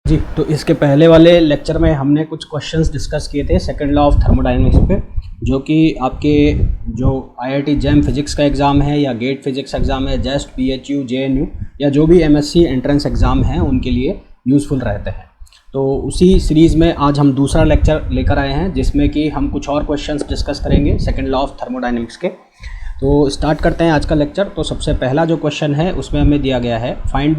जी, तो इसके पहले वाले लेक्चर में हमने कुछ क्वेश्चंस डिस्कस किए थे सेकंड लॉ ऑफ थर्मोडायनेमिक्स पे, जो कि आपके जो आईआईटी जैम फिजिक्स का एग्ज़ाम है या गेट फिजिक्स एग्ज़ाम है, जेस्ट, पीएचयू, जेएनयू या जो भी एमएससी एंट्रेंस एग्ज़ाम हैं उनके लिए यूज़फुल रहते हैं। तो उसी सीरीज़ में आज हम दूसरा लेक्चर लेकर आए हैं जिसमें कि हम कुछ और क्वेश्चंस डिस्कस करेंगे सेकंड लॉ ऑफ थर्मोडायनेमिक्स के। तो स्टार्ट करते हैं आज का लेक्चर। तो सबसे पहला जो क्वेश्चन है उसमें हमें दिया गया है find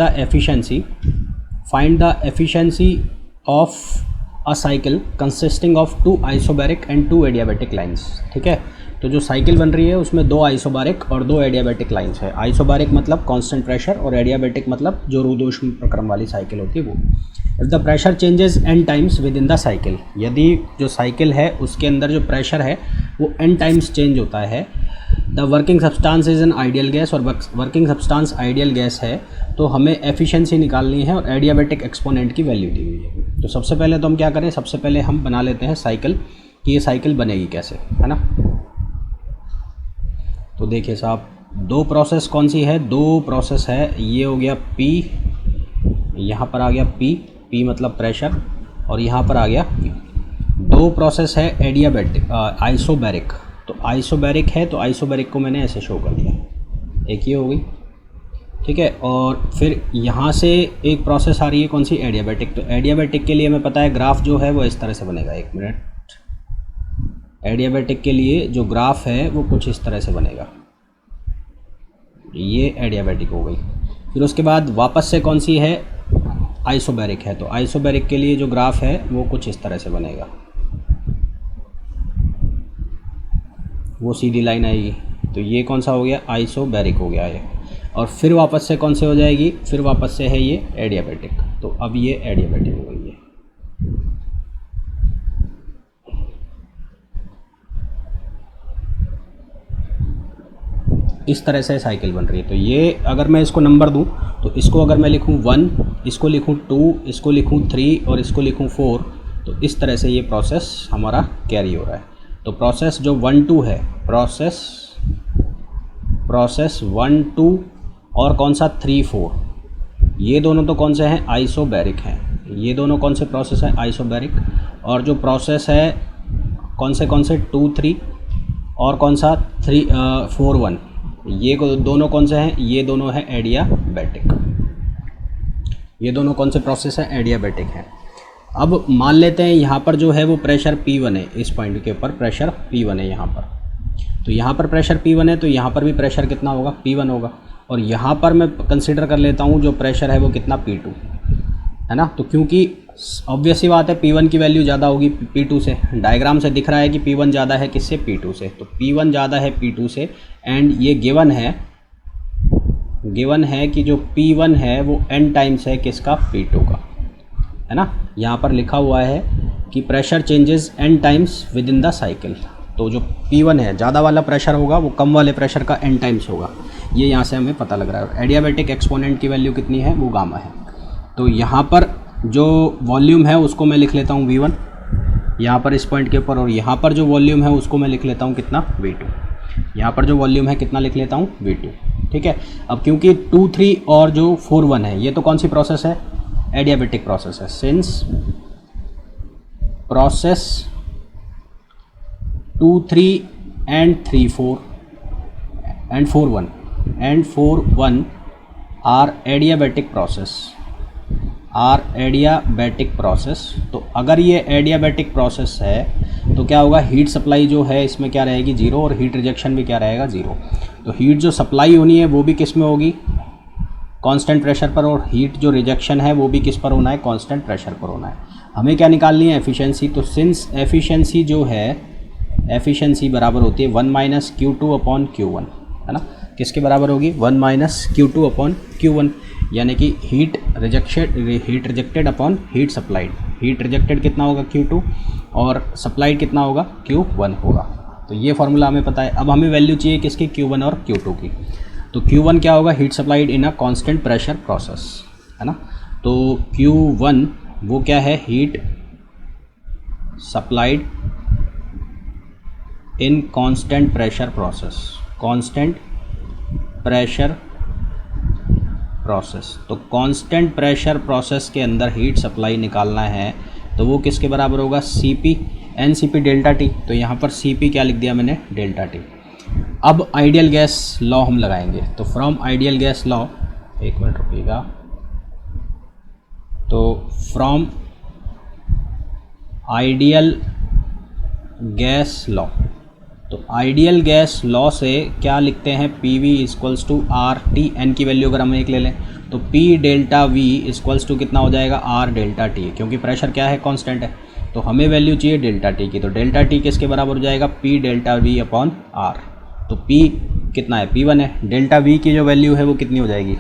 the efficiency of a cycle consisting of 2 isobaric and 2 adiabatic lines. ठीक है, तो जो साइकिल बन रही है उसमें 2 आइसोबैरिक और 2 एडियाबैटिक लाइंस है। आइसोबैरिक मतलब कांस्टेंट प्रेशर और एडियाबैटिक मतलब जो रुद्धोष्म प्रक्रम वाली साइकिल होती है वो। If the pressure changes n times with in the cycle, यदि जो साइकिल है उसके अंदर जो प्रेशर है वो n टाइम्स चेंज होता है। The working substance is an ideal gas, और वर्किंग सब्सटेंस आइडियल गैस है, तो हमें एफिशिएंसी निकालनी है और एडियाबैटिक एक्सपोनेंट की वैल्यू दी हुई है। तो सबसे पहले तो हम क्या करें, सबसे पहले हम बना लेते हैं साइकिल कि ये साइकिल बनेगी कैसे, है ना। तो देखिए साहब, दो प्रोसेस कौन सी है, दो प्रोसेस है। ये हो गया P, यहाँ पर आ गया P मतलब प्रेशर, और यहाँ पर आ गया P। दो प्रोसेस है एडियाबैटिक आइसोबैरिक। तो आइसोबैरिक है तो आइसोबैरिक को मैंने ऐसे शो कर दिया, एक ये हो गई। ठीक है, और फिर यहाँ से एक प्रोसेस आ रही है कौन सी, एडियाबैटिक। तो एडियाबैटिक के लिए हमें पता है ग्राफ जो है वो इस तरह से बनेगा, एक मिनट। एडियाबैटिक के लिए जो ग्राफ है वो कुछ इस तरह से बनेगा, ये एडियाबैटिक हो गई। फिर उसके बाद वापस से कौन सी है, आइसोबैरिक है। तो आइसोबैरिक के लिए जो ग्राफ है वो कुछ इस तरह से बनेगा, वो सीधी लाइन आएगी। तो ये कौन सा हो गया, आइसोबैरिक हो गया ये। और फिर वापस से कौन से हो जाएगी, फिर वापस से है ये एडियाबैटिक। तो अब ये एडियाबैटिक हो गई है। इस तरह से साइकिल बन रही है। तो ये अगर मैं इसको नंबर दूं तो इसको अगर मैं लिखूं 1, इसको लिखूं 2, इसको लिखूं 3 और इसको लिखूं 4, तो इस तरह से ये प्रोसेस हमारा कैरी हो रहा है। तो प्रोसेस जो 1, 2 है, प्रोसेस 1, 2 और कौन सा 3, 4, ये दोनों तो कौन से हैं, आइसोबैरिक हैं। ये दोनों कौन से प्रोसेस हैं, आइसोबैरिक। और जो प्रोसेस है कौन से 2, 3 और कौन सा 3, 4, 1, ये दोनों कौन से हैं, ये दोनों हैं एडियाबैटिक। ये दोनों कौन से प्रोसेस हैं, एडियाबैटिक हैं। अब मान लेते हैं यहाँ पर जो है वो प्रेशर P1 है, इस पॉइंट के ऊपर प्रेशर P1 है यहाँ पर। तो यहाँ पर प्रेशर P1 है तो यहाँ पर भी प्रेशर कितना होगा, P1 होगा। और यहाँ पर मैं कंसीडर कर लेता हूँ जो प्रेशर है वो कितना, P2 है ना। तो क्योंकि ऑब्वियस ही बात है P1 की वैल्यू ज़्यादा होगी P2 से। डायग्राम से दिख रहा है कि P1 ज़्यादा है किससे, P2 से। तो P1 ज़्यादा है P2 से, एंड ये गिवन है कि जो P1 है वो n टाइम्स है किसका, P2 का, है ना। यहाँ पर लिखा हुआ है कि pressure changes n times with in the cycle. तो जो P1 है ज़्यादा वाला प्रेशर होगा वो कम वाले प्रेशर का n टाइम्स होगा, ये यहाँ से हमें पता लग रहा है। एडियाबैटिक एक्सपोनेंट की वैल्यू कितनी है, वो गामा है। तो यहाँ पर जो वॉल्यूम है उसको मैं लिख लेता हूँ V1 यहाँ पर इस पॉइंट के ऊपर, और यहाँ पर जो वॉल्यूम है उसको मैं लिख लेता हूँ कितना, V2। यहाँ पर जो वॉल्यूम है कितना लिख लेता हूँ, V2। ठीक है, अब क्योंकि 2, 3 और जो 4, 1 है ये तो कौन सी प्रोसेस है, एडियाबैटिक प्रोसेस है। Since process 2, 3 and 3, 4 and 4, 1 are adiabatic process. तो अगर ये एडियाबैटिक प्रोसेस है तो क्या होगा, हीट सप्लाई जो है इसमें क्या रहेगी, 0, और हीट रिजेक्शन भी क्या रहेगा, 0। तो हीट जो सप्लाई होनी है वो भी किस में होगी, कांस्टेंट प्रेशर पर, और हीट जो रिजेक्शन है वो भी किस पर होना है, कांस्टेंट प्रेशर पर होना है। हमें क्या निकालनी है, एफिशिएंसी। तो सिंस एफिशिएंसी जो है, एफिशिएंसी बराबर होती है 1 - Q2/Q1, है ना। किसके बराबर होगी, 1 - Q2/Q1, यानी कि heat rejected upon heat supplied. Heat rejected कितना होगा, Q2, और सप्लाइड कितना होगा, Q1 होगा। तो ये फार्मूला हमें पता है। अब हमें वैल्यू चाहिए किसकी, Q1 और Q2 की। तो Q1 क्या होगा, heat supplied in a constant pressure process, है ना। तो Q1 वो क्या है, हीट सप्लाइड इन कांस्टेंट प्रेशर प्रोसेस। तो कांस्टेंट प्रेशर प्रोसेस के अंदर हीट सप्लाई निकालना है तो वो किसके बराबर होगा, Cp NCP डेल्टा टी। तो यहाँ पर Cp क्या लिख दिया मैंने, डेल्टा टी। अब आइडियल गैस लॉ हम लगाएंगे। तो फ्रॉम आइडियल गैस लॉ, एक मिनट रुकिएगा, तो फ्रॉम आइडियल गैस लॉ, तो आइडियल गैस लॉ से क्या लिखते हैं, P V equals to R T. N की वैल्यू अगर हम एक ले लें तो P delta V equals to कितना हो जाएगा, आर डेल्टा टी, क्योंकि प्रेशर क्या है, कांस्टेंट है। तो हमें वैल्यू चाहिए डेल्टा टी की। तो डेल्टा टी किसके बराबर हो जाएगा, P delta V upon R. तो पी कितना है, P1 है। डेल्टा वी की जो वैल्यू है वो कितनी हो जाएगी,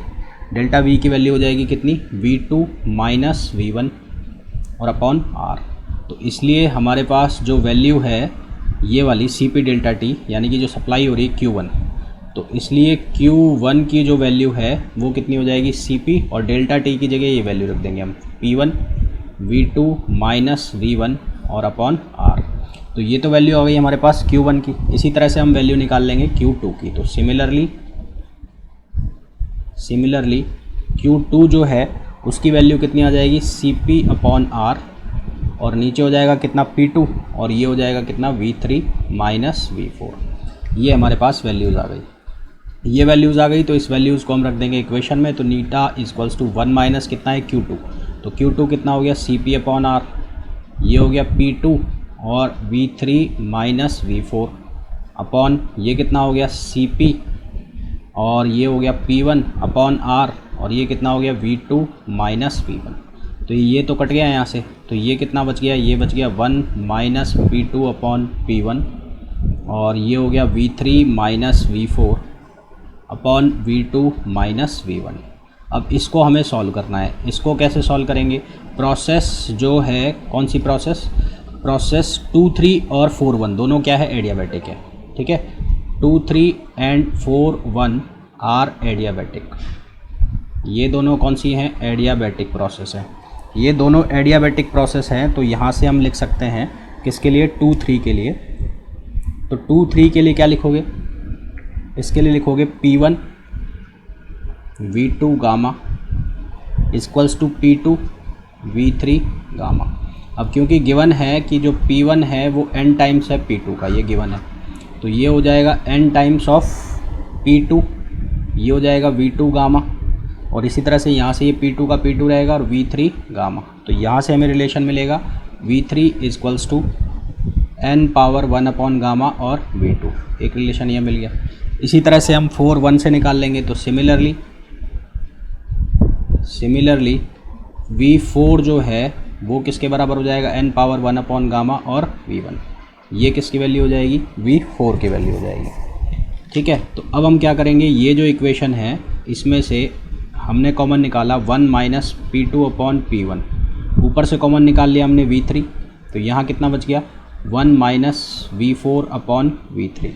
डेल्टा वी की वैल्यू हो जाएगी कितनी, V2 माइनस V1 और अपॉन आर। तो इसलिए हमारे पास जो वैल्यू है ये वाली Cp डेल्टा टी, यानी कि जो सप्लाई हो रही है Q1, तो इसलिए Q1 की जो वैल्यू है वो कितनी हो जाएगी, Cp, और डेल्टा टी की जगह ये वैल्यू रख देंगे हम, P1 V2 माइनस V1 और अपॉन आर। तो ये तो वैल्यू आ गई हमारे पास Q1 की। इसी तरह से हम वैल्यू निकाल लेंगे Q2 की। तो सिमिलरली Q2 जो है उसकी वैल्यू कितनी आ जाएगी, Cp अपॉन आर, और नीचे हो जाएगा कितना, P2, और ये हो जाएगा कितना, V3 माइनस V4। ये हमारे पास वैल्यूज़ आ गई। ये वैल्यूज़ आ गई तो इस वैल्यूज़ को हम रख देंगे इक्वेशन में। तो नीटा इक्वल्स टू 1 माइनस कितना है, Q2। तो Q2 कितना हो गया, Cp अपॉन आर, ये हो गया P2 और V3 माइनस V4 अपॉन ये कितना हो गया, Cp, और ये हो गया P1 अपॉन आर, और ये कितना हो गया, V2 माइनस V1। तो ये तो कट गया यहाँ से। तो ये कितना बच गया, ये बच गया 1 माइनस P2 अपॉन P1, और ये हो गया V3 minus V4 upon V2 minus V1। अब इसको हमें सॉल्व करना है। इसको कैसे सॉल्व करेंगे, प्रोसेस जो है, कौन सी प्रोसेस, प्रोसेस 2, 3 और 4, 1 दोनों क्या है, एडियाबैटिक है। ठीक है, 2, 3 एंड 4, 1 आर एडियाबैटिक। ये दोनों कौन सी हैं, एडियाबैटिक प्रोसेस है। ये दोनों एडियाबैटिक प्रोसेस हैं। तो यहाँ से हम लिख सकते हैं किसके लिए, 2, 3 के लिए। तो 2, 3 के लिए क्या लिखोगे, इसके लिए लिखोगे P1 V2 gamma equals to P2 V3 gamma. अब क्योंकि गिवन है कि जो P1 है वो n टाइम्स है P2 का, ये गिवन है, तो ये हो जाएगा n टाइम्स ऑफ P2, ये हो जाएगा V2 गामा, और इसी तरह से यहाँ से ये P2 का P2 रहेगा और V3 गामा। तो यहाँ से हमें रिलेशन मिलेगा V3 equals to n power 1 upon gamma और V2, एक रिलेशन ये मिल गया। इसी तरह से हम 4, 1 से निकाल लेंगे। तो सिमिलरली V4 जो है वो किसके बराबर हो जाएगा, n पावर 1 अपॉन गामा और V1। ये किसकी वैल्यू हो जाएगी, V4 की वैल्यू हो जाएगी। ठीक है, तो अब हम क्या करेंगे, ये जो इक्वेशन है इसमें से हमने कॉमन निकाला 1 माइनस P2 अपॉन P1, ऊपर से कॉमन निकाल लिया हमने V3, तो यहाँ कितना बच गया, 1 माइनस V4 अपॉन V3,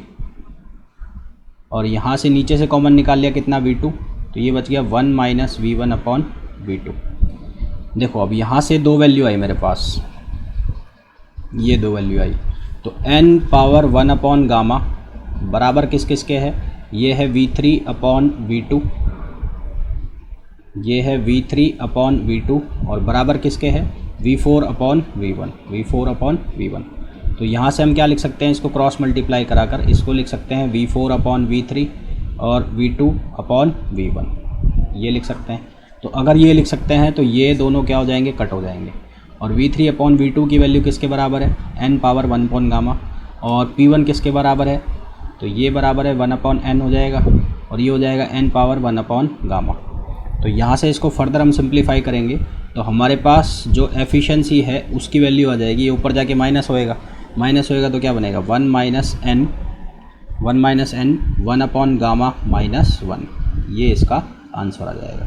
और यहाँ से नीचे से कॉमन निकाल लिया कितना, V2, तो ये बच गया 1 माइनस V1 अपॉन V2। देखो अब यहाँ से दो वैल्यू आई मेरे पास, ये दो वैल्यू आई। तो n पावर 1 अपॉन गामा बराबर किस किस के है, ये है V3 अपॉन V2, ये है V3 अपॉन V2, और बराबर किसके है, V4 अपॉन V1। तो यहाँ से हम क्या लिख सकते हैं, इसको क्रॉस मल्टीप्लाई कराकर इसको लिख सकते हैं V4 अपॉन V3 और V2 अपॉन V1, ये लिख सकते हैं। तो अगर ये लिख सकते हैं तो ये दोनों क्या हो जाएंगे, कट हो जाएंगे। और V3 अपॉन V2 की वैल्यू किसके बराबर है, n पावर 1 अपॉन गामा, और P1 किसके बराबर है, तो ये बराबर है 1 अपॉन n हो जाएगा, और ये हो जाएगा n पावर 1 अपॉन गामा। तो यहाँ से इसको फर्दर हम सिंप्लीफाई करेंगे तो हमारे पास जो एफिशिएंसी है उसकी वैल्यू आ जाएगी, ये ऊपर जाके माइनस होएगा तो क्या बनेगा, 1 minus n 1 upon gamma minus 1, ये इसका आंसर आ जाएगा।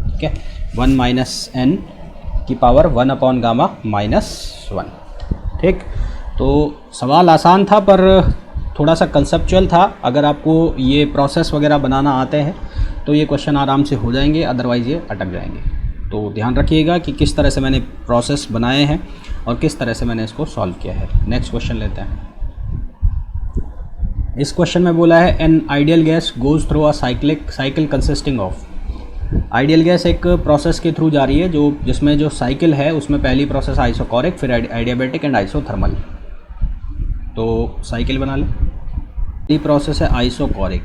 ठीक है, 1 माइनस n की पावर 1 अपॉन गामा माइनस 1। ठीक, तो सवाल आसान था पर थोड़ा सा कंसेप्चुअल था। अगर आपको ये प्रोसेस वगैरह बनाना आते हैं तो ये क्वेश्चन आराम से हो जाएंगे, अदरवाइज़ ये अटक जाएंगे। तो ध्यान रखिएगा कि किस तरह से मैंने प्रोसेस बनाए हैं और किस तरह से मैंने इसको सॉल्व किया है। नेक्स्ट क्वेश्चन लेते हैं। इस क्वेश्चन में बोला है an ideal gas goes through a cycle consisting of. Ideal gas एक प्रोसेस के थ्रू जा रही है जिसमें जो साइकिल है उसमें पहली प्रोसेस आइसोकोरिक, फिर एडियाबैटिक एंड आइसोथर्मल। तो साइकिल बना ले। पहली प्रोसेस है आइसोकोरिक,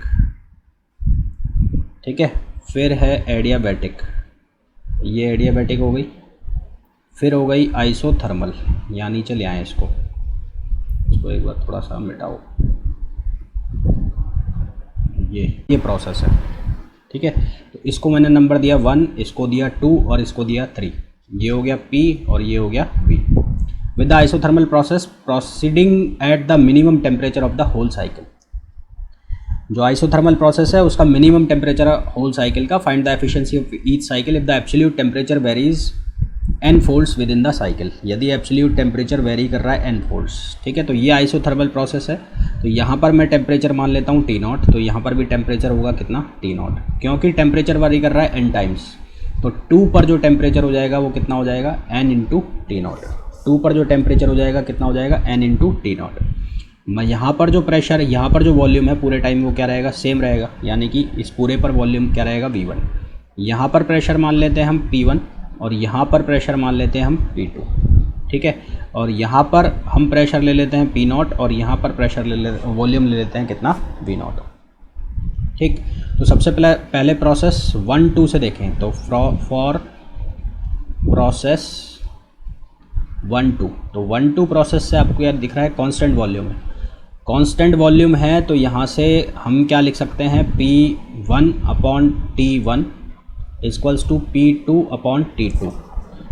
ठीक है, फिर है एडियाबैटिक, ये एडियाबैटिक हो गई, फिर हो गई आइसोथर्मल, यहाँ नीचे ले आए इसको एक बार थोड़ा सा मिटाओ, ये प्रोसेस है, ठीक है। तो इसको मैंने नंबर दिया 1, इसको दिया 2 और इसको दिया 3, ये हो गया P और ये हो गया V। With the isothermal process proceeding at the minimum temperature of the whole cycle. जो आइसोथर्मल प्रोसेस है उसका मिनिमम टेम्परेचर होल साइकिल का, find the efficiency of each cycle if the absolute temperature varies n folds within the cycle. यदि absolute temperature vary कर रहा है n folds, ठीक है। तो ये आइसोथर्मल प्रोसेस है। तो यहाँ पर मैं टेम्परेचर मान लेता हूँ T0, तो यहाँ पर भी टेम्परेचर होगा कितना T0, क्योंकि टेम्परेचर वेरी कर रहा है n टाइम्स। तो 2 पर जो टेम्परेचर हो जाएगा वो कितना हो जाएगा n इंटू T0। 2 पर जो टेम्परेचर हो जाएगा कितना हो जाएगा n इंटू T0। मैं यहाँ पर जो प्रेशर, यहाँ पर जो वॉल्यूम है पूरे टाइम वो क्या रहेगा, सेम रहेगा, यानी कि इस पूरे पर वॉल्यूम क्या रहेगा V1। यहाँ पर प्रेशर मान लेते हैं हम P1 और यहाँ पर प्रेशर मान लेते हैं हम P2, ठीक है। और यहाँ पर हम प्रेशर ले लेते हैं P0 और यहाँ पर प्रेशर वॉल्यूम ले लेते हैं कितना V0, ठीक। तो सबसे पहले प्रोसेस 1, 2 से देखें तो फॉर प्रोसेस 1, 2, तो 1, 2 प्रोसेस से आपको यार दिख रहा है कांस्टेंट वॉल्यूम है। कांस्टेंट वॉल्यूम है तो यहाँ से हम क्या लिख सकते हैं, P1 upon T1 equals to P2 upon T2।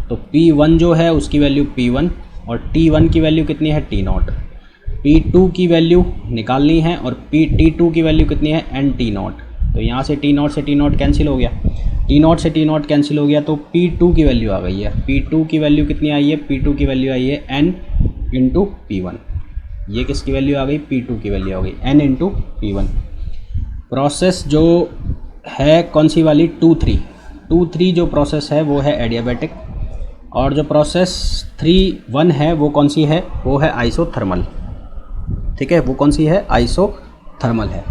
तो P1 जो है उसकी वैल्यू P1 और T1 की वैल्यू कितनी है T0। P2 की वैल्यू निकालनी है और T2 की वैल्यू कितनी है n T0। तो यहाँ से T0 से T0 कैंसिल हो गया, T0 से T0 कैंसिल हो गया, तो P2 की वैल्यू आ गई है। P2 की वैल्यू कितनी आई है, P2 की वैल्यू आई है n इंटू P1। ये किसकी वैल्यू आ गई, P2 की वैल्यू आ गई n इंटू P1। प्रोसेस जो है कौन सी वाली, 2, 3 जो प्रोसेस है वो है एडियाबैटिक, और जो प्रोसेस 3, 1 है वो कौन सी है, वो है आइसोथर्मल, ठीक है। वो कौन सी है, आइसोथर्मल है।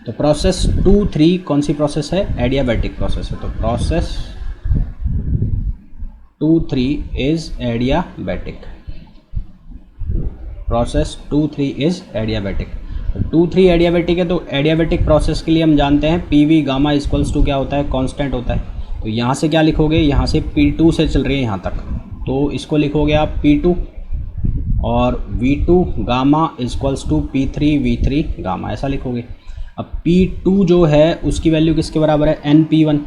तो प्रोसेस 2, 3 कौन सी प्रोसेस है, एडियाबैटिक प्रोसेस है। तो process 2, 3 is adiabatic, process 2, 3 is adiabatic. 2, 3 adiabatic है। तो एडियाबैटिक प्रोसेस के लिए हम जानते हैं PV गामा इक्वल्स टू क्या होता है, कांस्टेंट होता है। तो यहाँ से क्या लिखोगे, यहाँ से P2 से चल रही है यहाँ तक, तो इसको लिखोगे आप P2 और V2 gamma equals to P3 V3 gamma, ऐसा लिखोगे। अब P2 जो है उसकी वैल्यू किसके बराबर है, NP1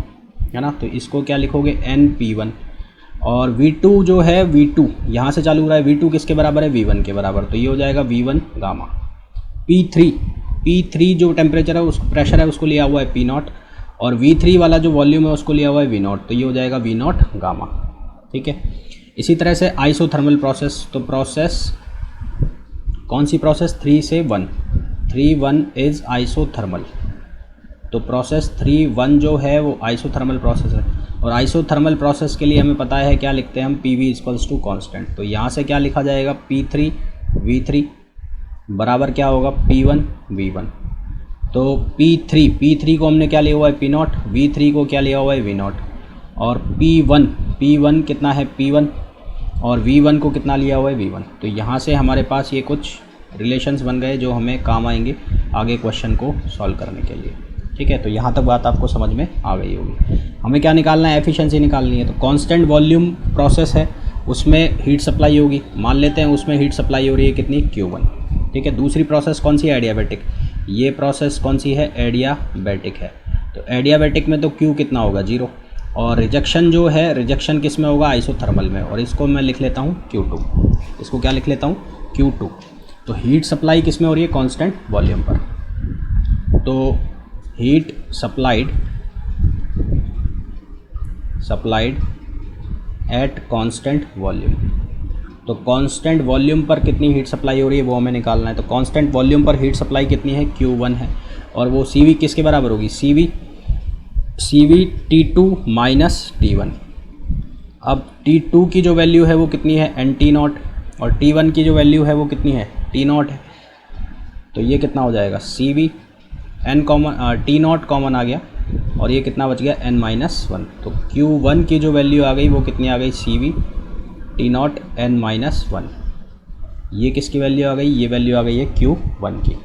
है ना, तो इसको क्या लिखोगे NP1। और V2 जो है, V2 यहाँ से चालू हो रहा है, V2 किसके बराबर है, V1 के बराबर, तो ये हो जाएगा V1 गामा। P3 जो टेम्परेचर है, उस प्रेशर है उसको लिया हुआ है P0, और V3 वाला जो वॉल्यूम है उसको लिया हुआ है V0, तो ये हो जाएगा V0 गामा, ठीक है। इसी तरह से आइसोथर्मल प्रोसेस, तो प्रोसेस कौन सी प्रोसेस, 3 से 1, 3, 1 इज आइसोथर्मल। तो प्रोसेस 3, 1 जो है वो आइसोथर्मल प्रोसेस है। और आइसोथर्मल प्रोसेस के लिए हमें पता है क्या लिखते हैं हम, PV इक्वल्स टू कांस्टेंट। तो यहाँ से क्या लिखा जाएगा, P3 V3 बराबर क्या होगा, P1 V1। तो P3 को हमने क्या लिया हुआ है, P0, V3 को क्या लिया हुआ है, V0, और P1 कितना है, P1, और V1 को कितना लिया हुआ है, V1। तो यहाँ से हमारे पास ये कुछ रिलेशंस बन गए जो हमें काम आएंगे आगे क्वेश्चन को सॉल्व करने के लिए, ठीक है। तो यहाँ तक बात आपको समझ में आ गई होगी। हमें क्या निकालना है, एफिशिएंसी निकालनी है। तो कांस्टेंट वॉल्यूम प्रोसेस है, उसमें हीट सप्लाई होगी, मान लेते हैं उसमें हीट सप्लाई हो रही है कितनी, Q1, ठीक है। दूसरी प्रोसेस कौन सी है, एडियाबैटिक। ये प्रोसेस कौन सी है, एडियाबैटिक है। तो एडियाबैटिक में तो Q कितना होगा, 0, और रिजेक्शन जो है, रिजेक्शन किस में होगा, आइसोथर्मल में, और इसको मैं लिख लेता हूँ Q2। इसको क्या लिख लेता हूँ, Q2। तो हीट सप्लाई किस में हो रही है, कांस्टेंट वॉल्यूम पर। तो heat supplied at constant volume. तो कांस्टेंट वॉल्यूम पर कितनी हीट सप्लाई हो रही है वो हमें निकालना है। तो कांस्टेंट वॉल्यूम पर हीट सप्लाई कितनी है, Q1 है, और वो CV किसके बराबर होगी, CV T2 माइनस T1। अब T2 की जो वैल्यू है वो कितनी है, एन टी नॉट, और T1 की जो वैल्यू है वो कितनी है, टी नॉट है। तो ये कितना हो जाएगा, C V N common, T not common आ गया, और ये कितना बच गया, n-1। तो Q1 की जो वैल्यू आ गई वो कितनी आ गई, सी वी टी नॉट n-1। ये किसकी वैल्यू आ गई, ये वैल्यू आ गई है Q1 की।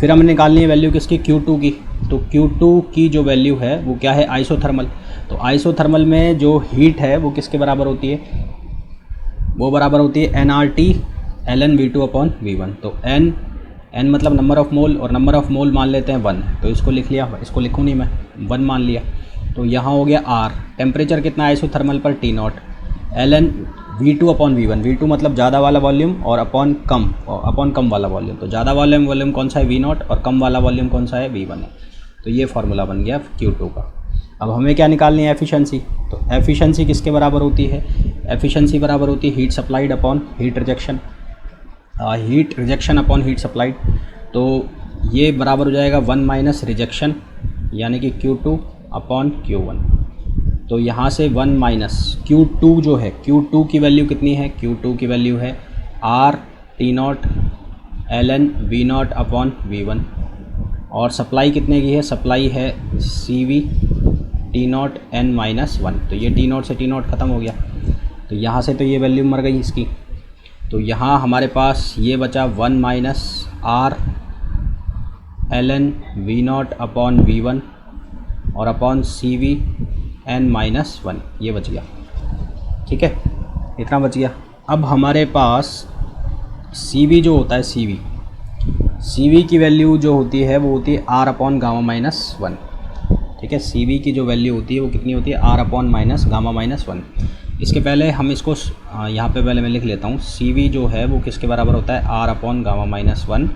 फिर हमें निकालनी है वैल्यू किसकी, Q2 की। तो Q2 की जो वैल्यू है वो क्या है, आइसोथर्मल। तो आइसोथर्मल में जो हीट है वो किसके बराबर होती है, वो बराबर होती है nRT ln V2/V1। तो n मतलब नंबर ऑफ़ मोल, और नंबर ऑफ़ मोल मान लेते हैं 1, तो इसको लिख लिया, इसको लिखूँ नहीं मैं, 1 मान लिया। तो यहाँ हो गया R, टेम्परेचर कितना है आइसोथर्मल पर, T not, ln V2/V1। V2 मतलब ज़्यादा वाला वॉल्यूम, और अपॉन कम वाला वॉल्यूम। तो ज़्यादा वॉल्यूम कौन सा है, V0, और कम वाला वॉल्यूम कौन सा है, V1 है। तो ये फार्मूला बन गया Q2 का। अब हमें क्या निकालनी है, एफिशिएंसी। तो एफिशिएंसी किसके बराबर होती है, एफिशिएंसी बराबर होती है heat supplied upon heat rejection, heat rejection upon heat supplied. तो ये बराबर हो जाएगा 1 माइनस रिजेक्शन, यानी कि Q2/Q1। तो यहाँ से 1 माइनस Q2 जो है, Q2 की वैल्यू कितनी है, Q2 की वैल्यू है R T not ln V0/V1, और सप्लाई कितने की है, सप्लाई है सी वी टी नॉट n-1। तो ये टी नॉट से टी नॉट ख़त्म हो गया, तो यहाँ से तो ये वैल्यू मर गई इसकी। तो यहाँ हमारे पास ये बचा 1 माइनस R ln V0/V1 और अपॉन सी वी n-1, ये बच गया। ठीक है, इतना बच गया। अब हमारे पास सी वी जो होता है, सी वी की वैल्यू जो होती है वो होती है R/Γ-1। ठीक है, सी वी की जो वैल्यू होती है वो कितनी होती है, R/Γ-1। इसके पहले हम इसको यहाँ पे पहले मैं लिख लेता हूँ, सी वी जो है वो किसके बराबर होता है, R/Γ-1।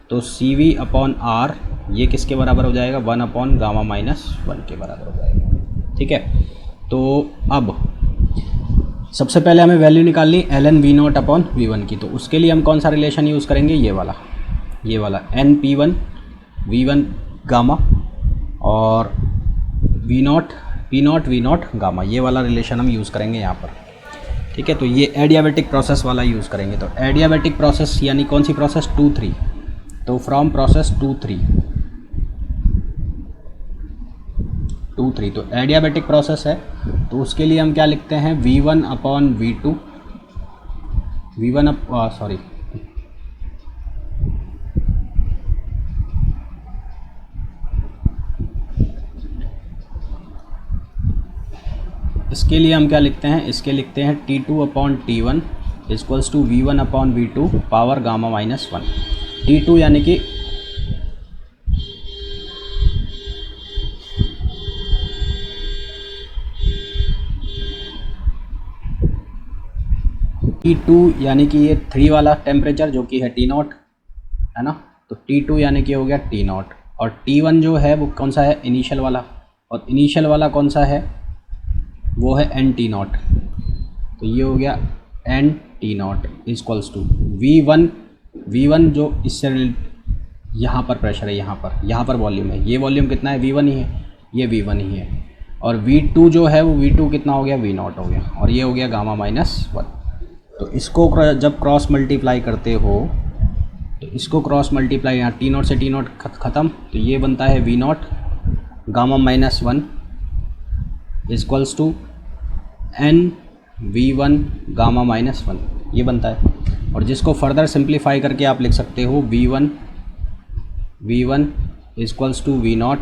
तो सी वी अपॉन R ये किसके बराबर हो जाएगा, 1/Γ-1 के बराबर हो जाएगा। ठीक है, तो अब सबसे पहले हमें वैल्यू निकालनी ln V0/V1 की। तो उसके लिए हम कौन सा रिलेशन यूज़ करेंगे, ये वाला NP1 V1 गामा और P0 V0 गामा, ये वाला रिलेशन हम यूज़ करेंगे यहाँ पर। ठीक है, तो ये एडियाबैटिक प्रोसेस वाला यूज़ करेंगे। तो एडियाबैटिक प्रोसेस यानी कौन सी प्रोसेस, 2-3। तो फ्रॉम प्रोसेस 2-3, तो एडियाबैटिक प्रोसेस है, तो उसके लिए हम क्या लिखते हैं, V1/V2, इसके लिए हम क्या लिखते हैं, इसके लिखते हैं T2/T1 equals to V1/V2 power Γ-1। T2 यानी कि T2 यानी कि ये 3 वाला टेम्परेचर जो कि है T0, है ना। तो T2 यानी कि हो गया T0, और T1 जो है वो कौन सा है, इनिशियल वाला, और इनिशियल वाला कौन सा है, वो है NT0। तो ये हो गया NT0 इक्वल्स टू V1 जो इससे यहाँ पर प्रेशर है, यहाँ पर वॉल्यूम है, ये वॉल्यूम कितना है, V1 ही है, ये V1 ही है। और V2 जो है वो V2 कितना हो गया, V0 हो गया, और ये हो गया Γ-1। तो इसको जब क्रॉस मल्टीप्लाई करते हो, तो इसको क्रॉस मल्टीप्लाई, यहाँ T0 से T0 ख़त्म, तो ये बनता है V0 Γ-1 इक्वल्स टू NV1 Γ-1, ये बनता है। और जिसको फर्दर सिंप्लीफाई करके आप लिख सकते हो V1 equals to V0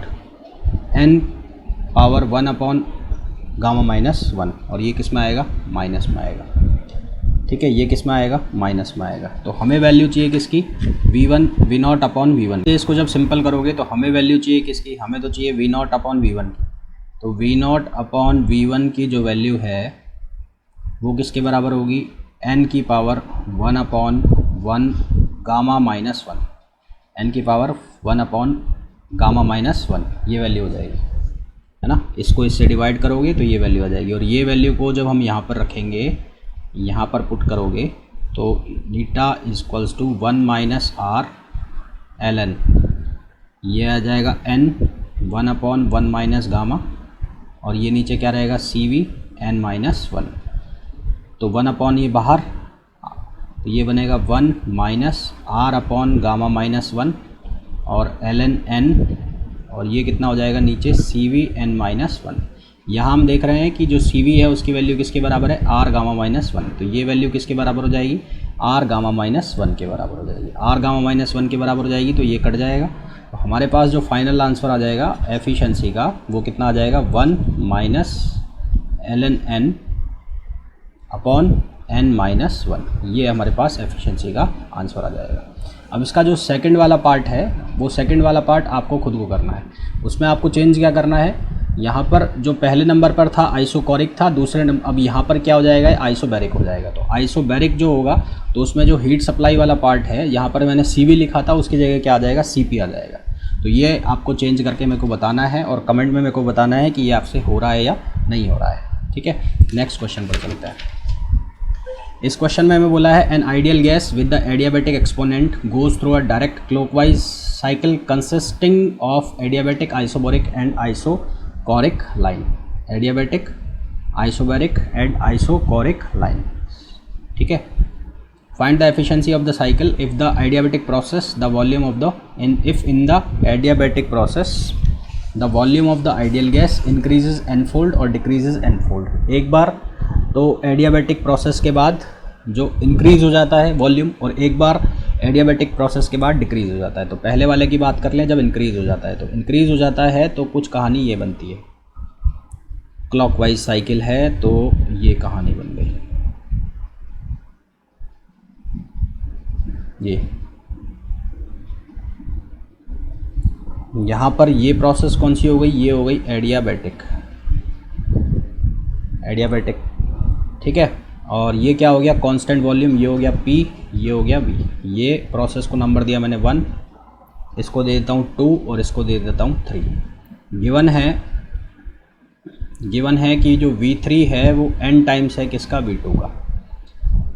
N power 1/Γ-1, और ये किस में आएगा, माइनस में आएगा। ठीक है, ये किस में आएगा, माइनस में आएगा। तो हमें वैल्यू चाहिए किसकी, V0/V1। इसको जब सिंपल करोगे तो हमें वैल्यू चाहिए किसकी, हमें तो चाहिए V0/V1 की। तो V0/V1 की जो वैल्यू है वो किसके बराबर होगी, n की पावर 1/1 Γ-1, n की पावर 1/Γ-1, ये वैल्यू हो जाएगी, है ना। इसको इससे डिवाइड करोगे तो ये वैल्यू आ जाएगी, और ये वैल्यू को जब हम यहाँ पर रखेंगे, यहाँ पर पुट करोगे, तो नीटा इक्वल्स टू 1 माइनस R ln, ये आ जाएगा n 1/1 माइनस गामा, और ये नीचे क्या रहेगा, CV n-1। तो 1 अपॉन ये बाहर, तो ये बनेगा 1 minus R upon gamma minus 1 और ln n, और ये कितना हो जाएगा नीचे सी वी एन माइनस 1। यहाँ हम देख रहे हैं कि जो सी वी है उसकी वैल्यू किसके बराबर है, आर गामा माइनस 1, तो ये वैल्यू किसके बराबर हो जाएगी, आर गामा माइनस 1 के बराबर हो जाएगी। आर गामा माइनस 1 के बराबर हो जाएगी तो ये कट जाएगा, तो हमारे पास जो फाइनल आंसर आ जाएगा एफिशिएंसी का वो कितना आ जाएगा, 1 minus ln n upon n minus 1, ये हमारे पास एफिशिएंसी का आंसर आ जाएगा। अब इसका जो सेकंड वाला पार्ट है वो सेकंड वाला पार्ट आपको खुद को करना है। उसमें आपको चेंज क्या करना है, यहाँ पर जो पहले नंबर पर था आइसोकोरिक था, दूसरे नंबर अब यहाँ पर क्या हो जाएगा, आइसोबैरिक हो जाएगा। तो आइसोबैरिक जो होगा तो उसमें जो हीट सप्लाई वाला पार्ट है, यहाँ पर मैंने सी लिखा था, उसकी जगह क्या आ जाएगा, सी आ जाएगा। तो ये आपको चेंज करके मेरे को बताना है और कमेंट में मेरे को बताना है कि ये आपसे हो रहा है या नहीं हो रहा है। ठीक है, नेक्स्ट क्वेश्चन पर चलते हैं। इस क्वेश्चन में हमें बोला है an ideal gas with the adiabatic exponent goes through a direct clockwise cycle consisting of adiabatic, isobaric and isochoric line. Adiabatic, isobaric and isochoric line. ठीक है, find the efficiency of the cycle if the adiabatic process the volume of the in the adiabatic process the volume of the ideal gas increases n fold और decreases एनफोल्ड। एक बार तो adiabatic process के बाद जो increase हो जाता है वॉल्यूम, और एक बार एडियाबैटिक प्रोसेस के बाद डिक्रीज़ हो जाता है। तो पहले वाले की बात कर लें, जब इंक्रीज़ हो जाता है तो इंक्रीज़ हो जाता है तो कुछ कहानी ये बनती है, क्लॉकवाइज साइकिल है तो ये कहानी बन गई, ये यहाँ पर ये प्रोसेस कौन सी हो गई, ये हो गई एडियाबैटिक, एडियाबैटिक। ठीक है, और ये क्या हो गया, कांस्टेंट वॉल्यूम, ये हो गया P, ये हो गया V। ये प्रोसेस को नंबर दिया मैंने 1, इसको दे देता हूँ 2 और इसको दे देता हूँ 3। गिवन है कि जो V3 है वो n टाइम्स है किसका, V2 का।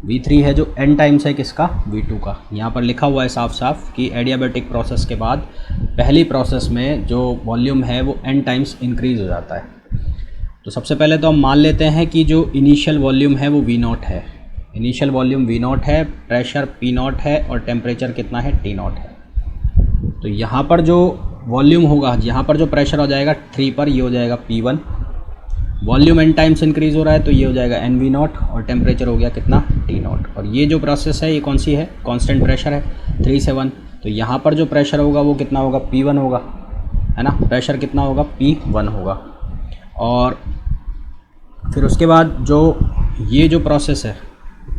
V3 है जो n टाइम्स है किसका, V2 का। यहाँ पर लिखा हुआ है साफ साफ कि एडियाबैटिक प्रोसेस के बाद पहली प्रोसेस में जो वॉल्यूम है वो n टाइम्स इंक्रीज़ हो जाता है। तो सबसे पहले तो हम मान लेते हैं कि जो इनिशियल वॉल्यूम है वो V0 है, इनिशियल वॉल्यूम V0 है, प्रेशर P0 है और टेम्परेचर कितना है, T0 है। तो यहाँ पर जो वॉल्यूम होगा, यहाँ पर जो प्रेशर हो जाएगा 3 पर, ये हो जाएगा P1। Volume n times increase हो रहा है तो ये हो जाएगा NV0 और टेम्परेचर हो गया कितना, T0। और ये जो प्रोसेस है ये कौन सी है, कांस्टेंट प्रेशर है 3 से 1। तो यहाँ पर जो प्रेशर होगा वो कितना होगा, P1 होगा, है ना, प्रेशर कितना होगा, P1 होगा। और फिर उसके बाद जो ये जो प्रोसेस है,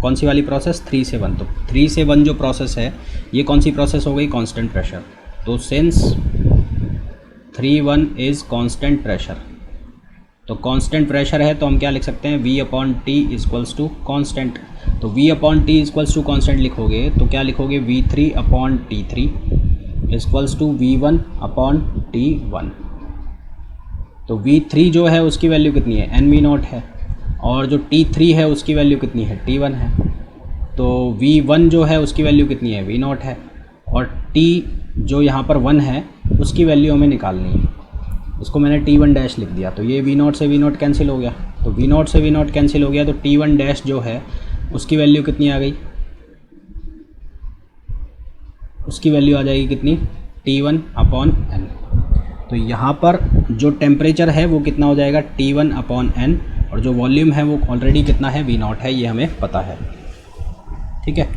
कौन सी वाली प्रोसेस, 3 से 1। तो 3 से 1 जो प्रोसेस है ये कौन सी प्रोसेस हो गई, कांस्टेंट प्रेशर। तो सिंस 3-1 इज़ कांस्टेंट प्रेशर, तो कांस्टेंट प्रेशर है तो हम क्या लिख सकते हैं, V upon t equals to constant. तो V upon t equals to constant लिखोगे तो क्या लिखोगे, V3 upon T3 equals to V1 upon T1। तो V3 जो है उसकी वैल्यू कितनी है, NV0 है, और जो T3 है उसकी वैल्यू कितनी है, T1 है। तो V1 जो है उसकी वैल्यू कितनी है, V0 है, और T जो यहाँ पर 1 है उसकी वैल्यू हमें निकालनी है, उसको मैंने T1 डैश लिख दिया। तो ये V0 से V0 कैंसिल हो गया, तो V0 से V0 कैंसिल हो गया, तो T1 डैश जो है उसकी वैल्यू कितनी आ गई, उसकी वैल्यू आ जाएगी कितनी, T1 अपॉन N। तो यहाँ पर जो टेम्परेचर है वो कितना हो जाएगा, T1 अपॉन N, और जो वॉल्यूम है वो ऑलरेडी कितना है, V0 है, ये हमें पता है। ठीक है,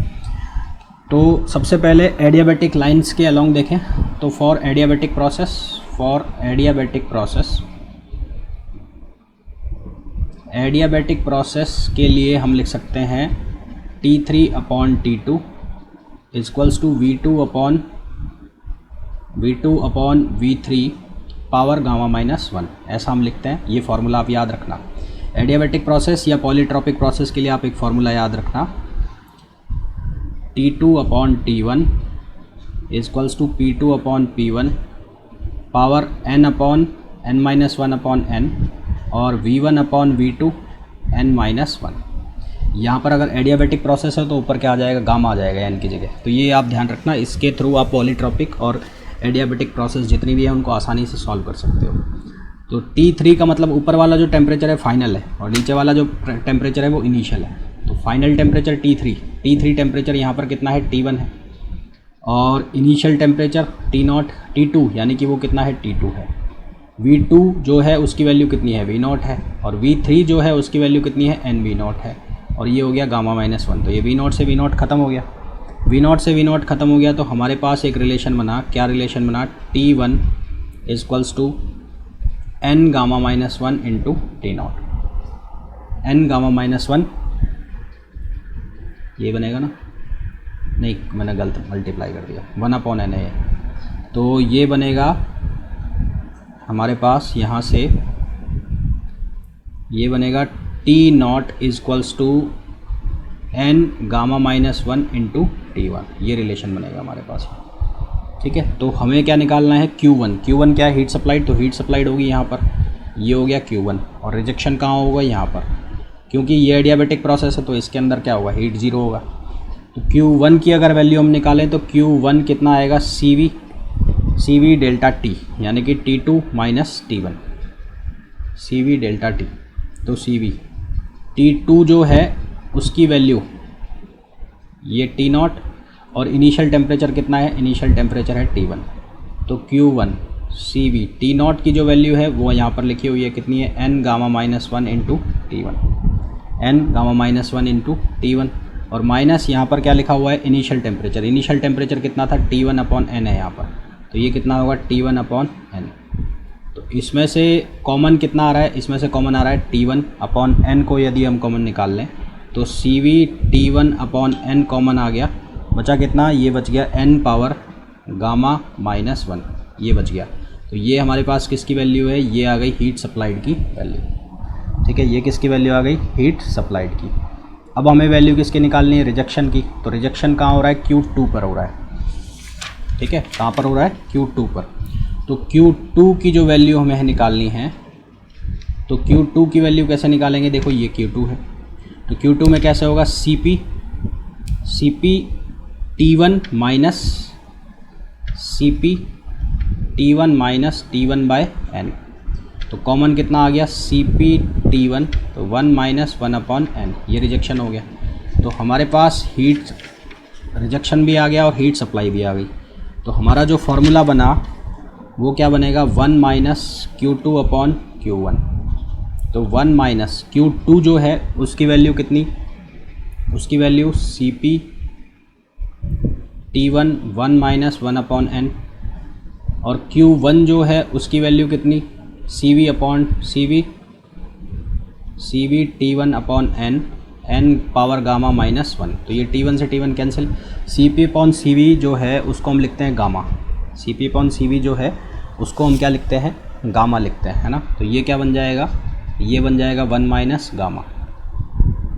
तो सबसे पहले एडियाबैटिक लाइंस के अलोंग देखें। तो फॉर एडियाबैटिक प्रोसेस के लिए हम लिख सकते हैं T3 upon T2 equals to V2 upon V3 power gamma minus 1, ऐसा हम लिखते हैं। ये फार्मूला आप याद रखना। एडियाबैटिक प्रोसेस या पॉलीट्रॉपिक प्रोसेस के लिए आप एक फार्मूला याद रखना, T2 upon T1 equals to P2 upon P1 power N upon N minus 1 upon N, और V1 upon V2 N minus 1। यहाँ पर अगर एडियाबैटिक प्रोसेस है तो ऊपर क्या आ जाएगा, गामा आ जाएगा N की जगह। तो ये आप ध्यान रखना, इसके थ्रू आप पॉलीट्रॉपिक और एडियाबैटिक प्रोसेस जितनी भी है उनको आसानी से सॉल्व कर सकते हो। तो T3 का मतलब ऊपर वाला जो टेम्परेचर है फाइनल है, और नीचे वाला जो टेम्परेचर है वो इनिशियल है। तो फाइनल टेम्परेचर T3 टेम्परेचर यहाँ पर कितना है T1 है, और इनिशियल टेम्परेचर T0 T2 यानी कि वो कितना है T2 है। V2 जो है उसकी वैल्यू कितनी है V0 है, और V3 जो है उसकी वैल्यू कितनी है NV0 है, और ये हो गया गामा-1। तो ये V0 से V0 ख़त्म हो गया, V0 से V0 ख़त्म हो गया। तो हमारे पास एक रिलेशन बना, क्या रिलेशन बना, T1 = N गामा-1 इंटू T0। N गामा-1 ये बनेगा ना, नहीं मैंने गलत मल्टीप्लाई कर दिया, 1/n है ये। तो ये बनेगा हमारे पास यहाँ से, ये बनेगा T0 = N गामा-1 इंटू T1, ये रिलेशन बनेगा हमारे पास। ठीक है, तो हमें क्या निकालना है, Q1 क्या है, हीट सप्लाइड, तो हीट सप्लाइड होगी यहाँ पर, ये हो गया Q1, और रिजेक्शन कहाँ होगा, यहाँ पर, क्योंकि ये एडियाबेटिक प्रोसेस है तो इसके अंदर क्या होगा, हीट 0 होगा। तो Q1 की अगर वैल्यू हम निकालें तो Q1 कितना आएगा, CV डेल्टा T, यानी कि T2 - T1, CV delta T। तो CV T2 जो है उसकी वैल्यू ये T0, और इनिशियल टेम्परेचर कितना है, इनिशियल टेम्परेचर है T1। तो Q1 CV T0 की जो वैल्यू है वो यहाँ पर लिखी हुई है, कितनी है, N गामा-1 इंटू T1, N गामा-1 इंटू T1, और माइनस यहाँ पर क्या लिखा हुआ है, इनिशियल टेम्परेचर कितना था, T1/n है यहाँ पर, तो ये कितना होगा, T1/n। तो इसमें से कॉमन कितना आ रहा है, इसमें से कॉमन आ रहा है T1/n को यदि हम कॉमन निकाल लें तो CV T1/n कॉमन आ गया, बचा कितना, ये बच गया N पावर गामा-1, ये बच गया। तो ये हमारे पास किसकी वैल्यू है, ये आ गई हीट सप्लाइड की वैल्यू। ठीक है, ये किसकी वैल्यू आ गई, हीट सप्लाइड की। अब हमें वैल्यू किसकी निकालनी है, रिजेक्शन की। तो रिजेक्शन कहाँ हो रहा है, Q2 पर हो रहा है। ठीक है, कहाँ पर हो रहा है, Q2 पर। तो Q2 की जो वैल्यू हमें निकालनी है, तो Q2 की वैल्यू कैसे निकालेंगे, देखो ये Q2 है, तो Q2 में कैसे होगा, CP T1 - T1/n। तो कॉमन कितना आ गया, CP T1, तो 1 - 1/n, ये रिजेक्शन हो गया। तो हमारे पास हीट रिजेक्शन भी आ गया और हीट सप्लाई भी आ गई। तो हमारा जो फॉर्मूला बना वो क्या बनेगा, 1 - Q2/Q1। तो 1 - Q2 जो है उसकी वैल्यू कितनी, उसकी वैल्यू CP T1 1 - 1/n, और Q1 जो है उसकी वैल्यू कितनी, CV T1/n, n पावर गामा-1। तो ये T1 से T1 कैंसिल, CP/CV जो है उसको हम लिखते हैं गामा, CP/CV जो है उसको हम क्या लिखते हैं, गामा लिखते हैं, है ना। तो ये क्या बन जाएगा, ये बन जाएगा 1 - गामा,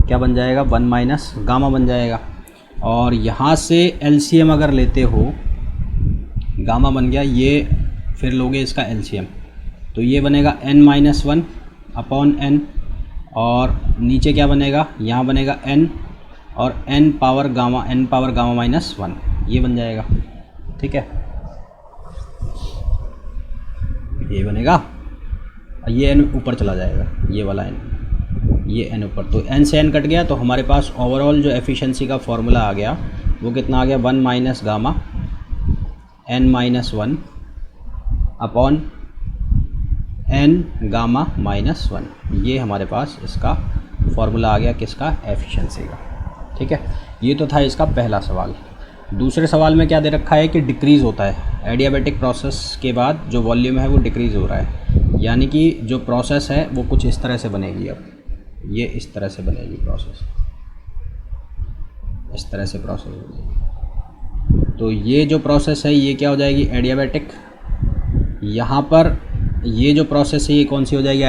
क्या बन जाएगा, 1 - गामा बन जाएगा। और यहाँ से LCM अगर लेते हो, गामा बन गया, ये फिर लोगे इसका LCM, तो ये बनेगा N-1/n, और नीचे क्या बनेगा, यहाँ बनेगा n, और n पावर गामा-1, ये बन जाएगा। ठीक है, ये बनेगा, ये n ऊपर चला जाएगा, ये वाला n, ये n ऊपर, तो n से n कट गया, तो हमारे पास ओवरऑल जो एफिशिएंसी का फॉर्मूला आ गया वो कितना आ गया, 1 - गामा n-1 अपॉन n गामा-1। ये हमारे पास इसका फॉर्मूला आ गया, किसका, एफिशिएंसी का। ठीक है, ये तो था इसका पहला सवाल। दूसरे सवाल में क्या दे रखा है कि डिक्रीज़ होता है, एडियाबेटिक प्रोसेस के बाद जो वॉल्यूम है वो डिक्रीज़ हो रहा है, यानी कि जो प्रोसेस है वो कुछ इस तरह से बनेगी। अब ये इस तरह से बनेगी प्रोसेस, इस तरह से प्रोसेस होगी। तो ये जो प्रोसेस है ये क्या हो जाएगी, एडियाबेटिक। यहाँ पर ये जो प्रोसेस है ये कौन सी हो जाएगी,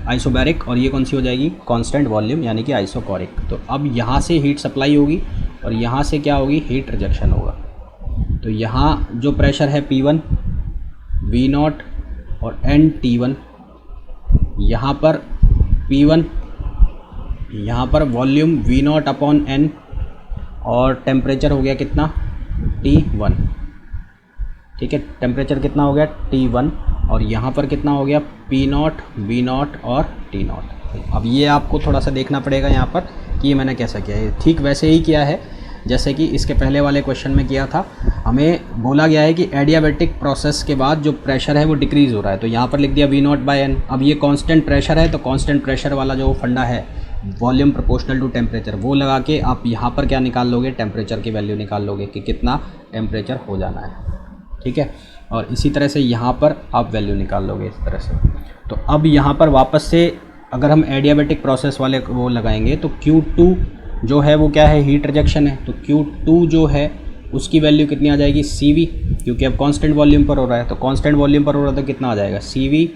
आइसोबैरिक, और ये कौन सी हो जाएगी, कांस्टेंट वॉल्यूम यानी कि आइसोकोरिक। तो अब यहाँ से हीट सप्लाई होगी और यहाँ से क्या होगी, हीट रिजेक्शन होगा। तो यहाँ जो प्रेशर है P1, V0 और NT1, यहाँ पर P1, यहाँ पर वॉल्यूम V0/n, और टेम्परेचर हो गया कितना, T1। ठीक है, टेम्परेचर कितना हो गया, T1, और यहाँ पर कितना हो गया, P0, V0 और T0। अब ये आपको थोड़ा सा देखना पड़ेगा यहाँ पर कि ये मैंने कैसा किया है। ठीक वैसे ही किया है जैसे कि इसके पहले वाले क्वेश्चन में किया था। हमें बोला गया है कि एडियाबैटिक प्रोसेस के बाद जो प्रेशर है वो डिक्रीज़ हो रहा है, तो यहाँ पर लिख दिया V0/N। अब ये कांस्टेंट प्रेशर है, तो कांस्टेंट प्रेशर वाला जो फंडा है वॉल्यूम प्रोपोर्शनल टू टेम्परेचर, वो लगा के आप यहाँ पर क्या निकाल लोगे, टेम्परेचर की वैल्यू निकाल लोगे कि कितना टेम्परेचर हो जाना है। ठीक है, और इसी तरह से यहाँ पर आप वैल्यू निकाल लोगे इस तरह से। तो अब यहाँ पर वापस से अगर हम एडियाबैटिक प्रोसेस वाले वो लगाएंगे तो Q2 जो है वो क्या है, हीट रिजेक्शन है। तो Q2 जो है उसकी वैल्यू कितनी आ जाएगी, CV, क्योंकि अब कांस्टेंट वॉल्यूम पर हो रहा है, तो कांस्टेंट वॉल्यूम पर हो रहा है तो कितना आ जाएगा, CV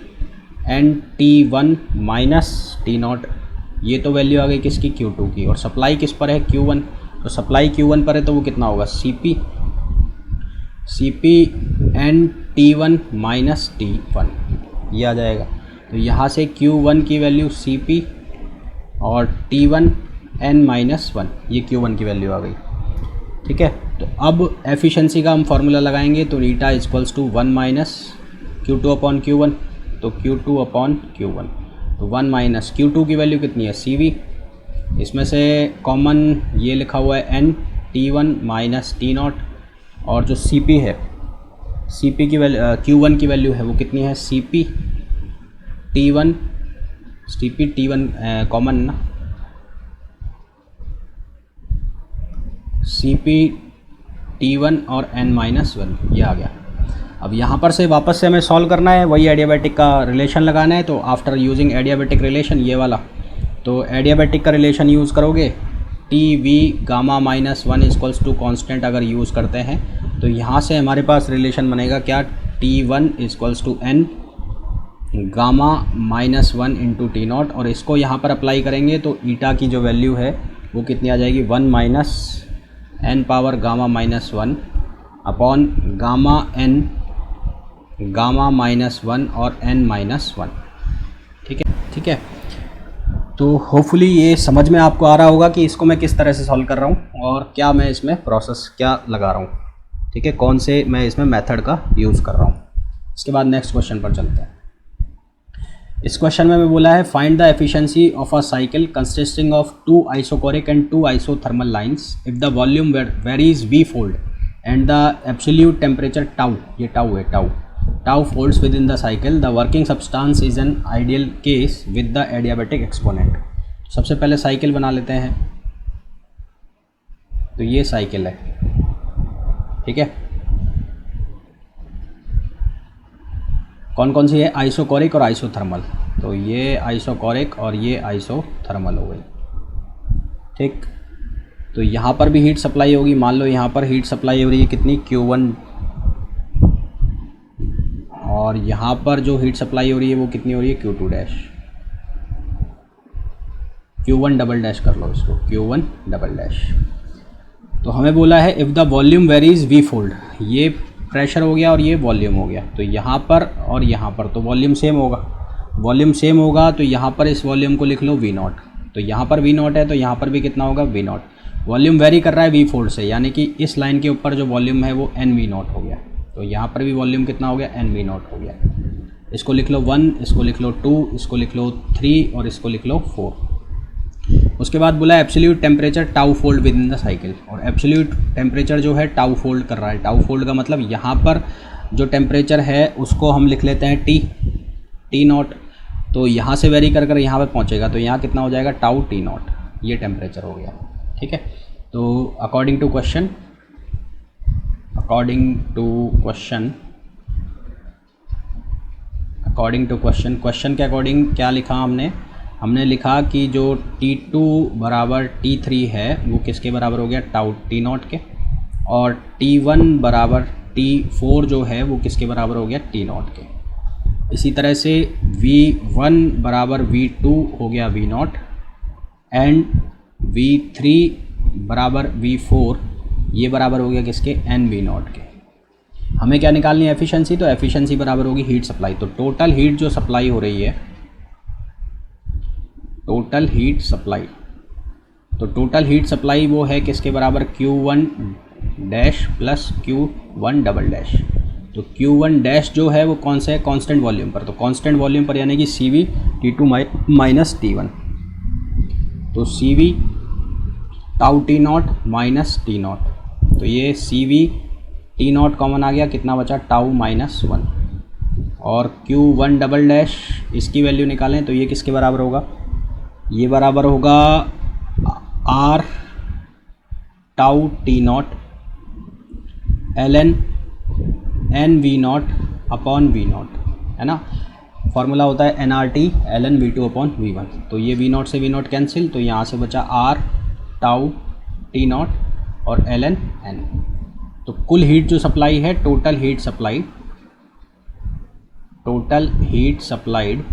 N T1 minus T0। ये तो वैल्यू आ गई किसकी, Q2 की। और सप्लाई किस पर है, Q1, तो सप्लाई Q1 पर है तो वो कितना होगा, CP N T1 minus T1, ये आ जाएगा। तो यहाँ से Q1 की वैल्यू CP और T1 N माइनस 1, ये Q1 की वैल्यू आ गई। ठीक है, तो अब एफिशिएंसी का हम फार्मूला लगाएंगे, तो eta equals to 1 minus Q2 upon Q1, तो Q2 अपॉन Q1, तो 1 माइनस Q2 की वैल्यू कितनी है, CV, इसमें से कॉमन ये लिखा हुआ है N T1 माइनस T0, और जो CP है, CP की वैल्यू Q1 की वैल्यू है वो कितनी है, CP T1 कॉमन ना, CP T1 और N माइनस 1, ये आ गया। अब यहाँ पर से वापस से हमें सॉल्व करना है, वही एडियाबैटिक का रिलेशन लगाना है। तो आफ्टर यूजिंग एडियाबैटिक रिलेशन, ये वाला, तो एडियाबैटिक का रिलेशन यूज़ करोगे, TV gamma minus 1 equals to constant अगर यूज़ करते हैं तो यहाँ से हमारे पास रिलेशन बनेगा क्या, T1 equals to N gamma minus 1 into T0, और इसको यहाँ पर अप्लाई करेंगे तो ईटा की जो वैल्यू है वो कितनी आ जाएगी, 1 minus N power gamma minus 1 upon gamma N gamma minus 1 और N माइनस 1। ठीक है, तो होपफुली ये समझ में आपको आ रहा होगा कि इसको मैं किस तरह से सॉल्व कर रहा हूँ और क्या मैं इसमें प्रोसेस क्या लगा रहा हूँ। ठीक है, कौन से मैं इसमें मेथड का यूज़ कर रहा हूँ। इसके बाद नेक्स्ट क्वेश्चन पर चलते हैं। इस क्वेश्चन में बोला है, find the efficiency of a cycle consisting of 2 isochoric and 2 isothermal lines if the volume varies V fold and the absolute temperature tau, ये टाउ है, tau folds within the cycle, the working substance is an ideal case with the adiabatic exponent. सबसे पहले cycle बना लेते हैं, तो ये cycle है। ठीक है, कौन कौन सी है, आइसोकोरिक और आइसोथर्मल, तो ये आइसोकोरिक और ये आइसोथर्मल हो गई। ठीक, तो यहाँ पर भी हीट सप्लाई होगी, मान लो यहाँ पर हीट सप्लाई हो रही है कितनी, Q1, और यहाँ पर जो हीट सप्लाई हो रही है वो कितनी हो रही है, Q2 dash, Q1 double dash कर लो इसको, Q1 डबल डैश। तो हमें बोला है if the volume varies V fold, ये प्रेशर हो गया और ये वॉल्यूम हो गया, तो यहाँ पर और यहाँ पर तो वॉल्यूम सेम होगा, तो यहाँ पर इस वॉल्यूम को लिख लो V0, तो यहाँ पर V0 है तो यहाँ पर भी कितना होगा, V0। वॉल्यूम वेरी कर रहा है V फोल्ड से, यानी कि इस लाइन के ऊपर जो वॉल्यूम है वो NV0 हो गया, तो यहाँ पर भी वॉल्यूम कितना हो गया, NV0 हो गया। इसको लिख लो 1, इसको लिख लो 2, इसको लिख लो 3 और इसको लिख लो 4। उसके बाद बोला absolute temperature tau fold with in the cycle, और एब्सोल्यूट टेम्परेचर जो है टाउ फोल्ड कर रहा है। टाउ फोल्ड का मतलब यहाँ पर जो टेम्परेचर है उसको हम लिख लेते हैं T0, तो यहाँ से वेरी कर यहाँ पे पहुँचेगा, तो यहाँ कितना हो जाएगा, टाउ T0, ये टेम्परेचर हो गया। ठीक है, तो अकॉर्डिंग टू क्वेश्चन क्वेश्चन के अकॉर्डिंग क्या लिखा हमने लिखा कि जो T2 बराबर T3 है वो किसके बराबर हो गया, टाउ T0 के, और T1 बराबर T4 जो है वो किसके बराबर हो गया, T0 के। इसी तरह से V1 बराबर V2 हो गया V0 एंड V3 बराबर V4, ये बराबर हो गया किसके, NV0 के। हमें क्या निकालनी है, एफिशिएंसी, तो एफिशिएंसी बराबर होगी हीट सप्लाई, तो टोटल हीट जो सप्लाई हो रही है, टोटल हीट सप्लाई वो है किसके बराबर, Q1 dash plus Q1 double dash, तो Q1 डैश जो है वो कौन सा है, कांस्टेंट वॉल्यूम पर, तो कांस्टेंट वॉल्यूम पर यानी कि CV T2 माइनस T1, तो CV tau T0 minus T0, तो ये CV T0 कॉमन आ गया, कितना बचा, टाउ माइनस 1, और Q1 डबल डैश इसकी वैल्यू निकालें तो ये किसके बराबर होगा, ये बराबर होगा R tau T0 ln n V0 upon V0, है ना, फॉर्मूला होता है nRT ln V2 upon V1, तो ये V0 से V0 कैंसिल, तो यहाँ से बचा R टाउ T0 और ln n। तो कुल हीट जो सप्लाई है, टोटल हीट सप्लाइड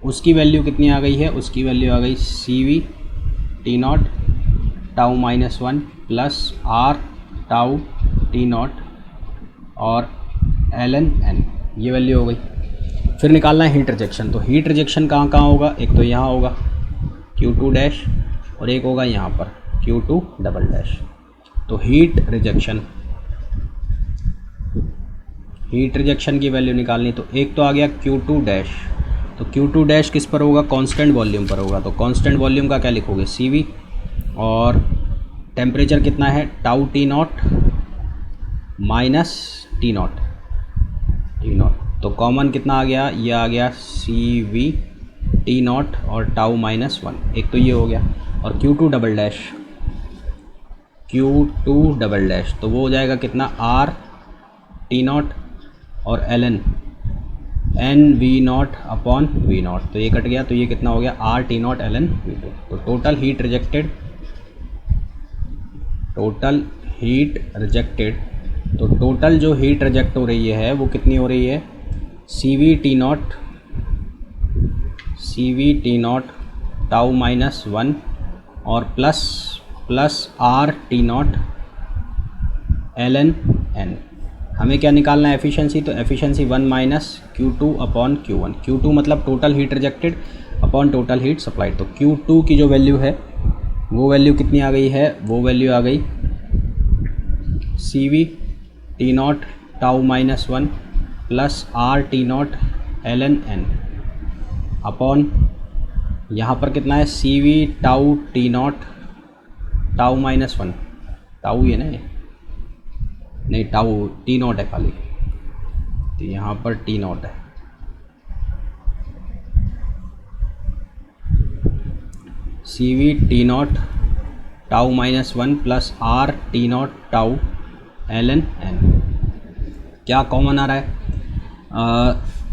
उसकी वैल्यू कितनी आ गई है, उसकी वैल्यू आ गई CV T0 tau minus 1 plus R tau T0 और ln n, ये वैल्यू हो गई। फिर निकालना है हीट रिजेक्शन, तो हीट रिजेक्शन कहाँ कहाँ होगा, एक तो यहाँ होगा Q2 डैश और एक होगा यहाँ पर Q2 डबल डैश। तो हीट रिजेक्शन की वैल्यू निकालनी, तो एक तो आ गया Q2 डैश, तो Q2 डैश किस पर होगा, कांस्टेंट वॉल्यूम पर होगा, तो कांस्टेंट वॉल्यूम का क्या लिखोगे, CV, और टेम्परेचर कितना है, टाउ T0 माइनस T0, तो कॉमन कितना आ गया, ये आ गया CV T0 और टाउ माइनस 1, एक तो ये हो गया, और Q2 डबल डैश तो वो हो जाएगा कितना, R T0 और ln n V0 upon V0, तो ये कट गया, तो ये कितना हो गया, R T0 ln V2, तो टोटल हीट रिजेक्टेड, तो टोटल जो हीट रिजेक्ट हो रही है वो कितनी हो रही है, CV T0 टाउ माइनस 1 और plus R T0 ln n। हमें क्या निकालना है, एफिशिएंसी, तो efficiency 1 minus Q2 upon Q1, Q2 मतलब total heat rejected upon total heat supplied, तो Q2 की जो वैल्यू है वो वैल्यू कितनी आ गई है, वो वैल्यू आ गई CV T0 tau minus 1 plus R T0 ln n upon यहाँ पर कितना है, CV tau T0 tau minus 1, tau ये नहीं टाउ T0 है खाली, तो यहाँ पर T0 है, CV T0 tau minus 1 plus R T0 tau ln n। क्या कॉमन आ रहा है,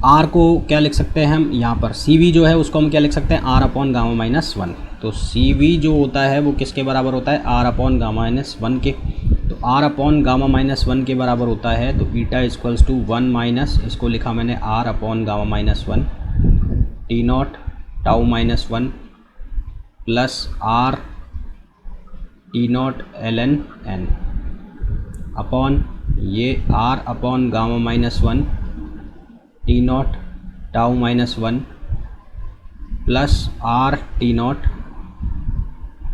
R को क्या लिख सकते हैं हम, यहाँ पर CV जो है उसको हम क्या लिख सकते हैं, R अपॉन गामा माइनस 1, तो CV जो होता है वो किसके बराबर होता है, R अपॉन गामा माइनस 1 के, तो R अपॉन गामा माइनस 1 के बराबर होता है, तो ईटा इक्वल्स टू 1 माइनस, इसको लिखा मैंने R upon gamma minus 1 T0 tau minus 1 plus R T0 ln n upon ये R upon gamma minus 1 T0 tau minus 1 plus R T0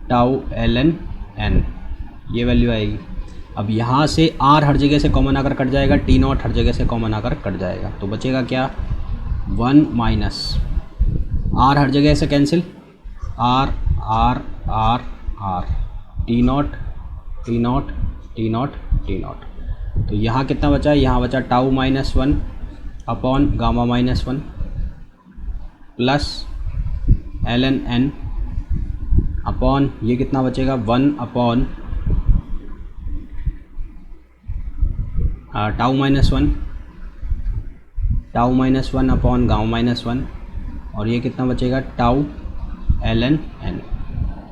tau ln n, ये वैल्यू आएगी। अब यहाँ से R हर जगह से कॉमन आकर कट जाएगा, T0 हर जगह से कॉमन आकर कट जाएगा, तो बचेगा क्या, 1 माइनस R हर जगह से cancel, R R R R T0, तो यहाँ कितना बचा, यहाँ बचा tau minus 1 upon gamma minus 1 plus ln n upon ये कितना बचेगा, 1 upon tau minus 1 upon gamma minus 1, और ये कितना बचेगा, टाउ ln n,